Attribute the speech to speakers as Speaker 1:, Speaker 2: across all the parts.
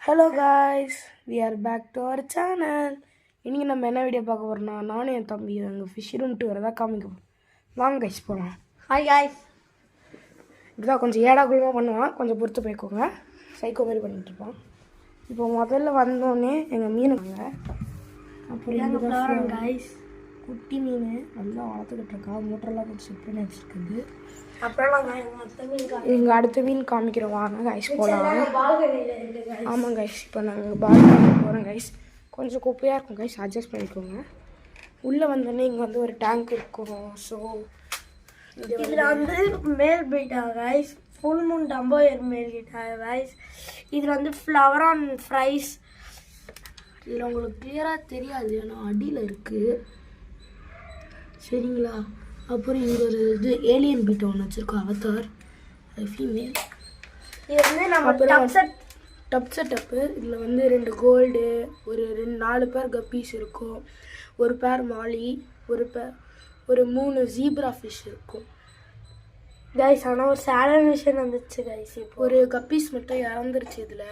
Speaker 1: Hello guys, we are back to our channel. இன்றைக்கி நம்ம என்ன வீடியோ பார்க்க போகிறோம்னா, நானும் என் தம்பி எங்கள் ஃபிஷ் ரூம்ட்டு வரதா காமிக்க போகிறோம். வாங்க கைஸ் போகலாம்.
Speaker 2: Hi guys.
Speaker 1: இப்படிதான் கொஞ்சம் ஏடாகுள்ளமாக பண்ணுவான், கொஞ்சம் பொறுத்து போய்க்கோங்க. சைக்கோ மாதிரி பண்ணிகிட்ருப்பான். இப்போ முதல்ல வந்தோடனே எங்கள் மீனுங்க, அப்புறம்
Speaker 2: காய்ஸ்
Speaker 1: குட்டி மீன் நல்லா வளர்த்துக்கிட்டு இருக்கா. மோட்டரெல்லாம் கொஞ்சம் செட் பண்ணி வச்சுருக்குது.
Speaker 2: அப்புறம்
Speaker 1: எங்கள் அடுத்த மீன் காமிக்கிறோம், வாங்க கைஸ் போகலாம். ஆமாம் கைஸ், இப்போ நாங்கள் பால்கனி போகிறோம் கைஸ். கொஞ்சம் குப்பையாக இருக்கும் கைஸ், அட்ஜஸ்ட் பண்ணிக்கோங்க. உள்ளே வந்தோடனே இங்கே வந்து ஒரு டேங்க் இருக்கும். ஸோ
Speaker 2: இதில் வந்து மேல் பீட்டா கைஸ், ஃபுல் மூன் டம்போயர் மேல் பீட்டா கைஸ். இதில் வந்து ஃப்ளவர் ஆன் ஃப்ரைஸ்.
Speaker 1: இதில் உங்களுக்கு கிளியராக தெரியாது, ஏன்னா அடியில் இருக்குது, சரிங்களா? அப்புறம் இங்கே ஒரு இது ஏலியன் பீட்டை ஒன்று வச்சுருக்கோம், அவதார், அது ஃபீமேல்.
Speaker 2: இது வந்து நம்ம
Speaker 1: டப் செட்டப்பு. இதில் வந்து 2 கோல்டு, ஒரு 4 பேர் கப்பீஸ் இருக்கும், ஒரு பேர் மாலி, ஒரு 3 ஜீப்ரா ஃபிஷ் இருக்கும்
Speaker 2: கைஸ். ஆனால் ஒரு சேலன் விஷயம் வந்துச்சு கைஸ். இப்போ
Speaker 1: ஒரு கப்பீஸ் மட்டும் இறந்துருச்சு இதில்.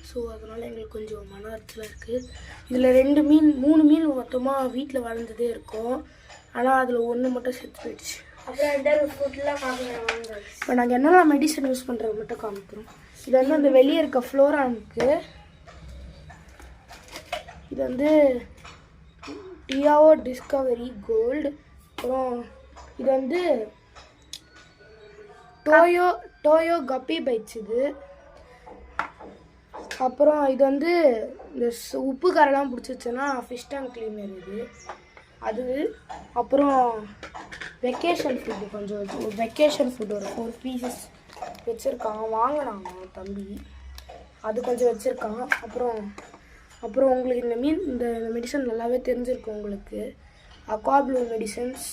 Speaker 1: ஸோ அதனால் எங்களுக்கு கொஞ்சம் மன வருத்தலாக இருக்குது. இதில் 3 மீன் மொத்தமாக வீட்டில் வளர்ந்ததே இருக்கும். ஆனால் அதில் 1 மட்டும் செத்து போயிடுச்சு.
Speaker 2: அப்புறம் ஃபுட்லாம் காமிக்கிறாங்க.
Speaker 1: இப்போ நாங்கள் என்னென்ன மெடிசன் யூஸ் பண்ணுறது மட்டும் காமிக்கிறோம். இது வந்து அந்த வெளியே இருக்க ஃப்ளோரானுக்கு. இது வந்து டியாவோ டிஸ்கவரி கோல்டு. அப்புறம் இது வந்து டோயோ கப்பி பைட்ஸ் இது. அப்புறம் இது வந்து இந்த உப்பு கரெல்லாம் பிடிச்சிச்சுன்னா ஃபிஷ் டேங்க் கிளீனர் இது அது. அப்புறம் வெக்கேஷன் ஃபுட்டு வெக்கேஷன் ஃபுட் ஒரு 4 பீசஸ் வச்சுருக்கான், வாங்கினாங்க தம்பி, அது கொஞ்சம் வச்சுருக்கான். அப்புறம் உங்களுக்கு இந்த மெடிசன் நல்லாவே தெரிஞ்சிருக்கும் உங்களுக்கு, அக்வா ப்ளூ மெடிசன்ஸ்.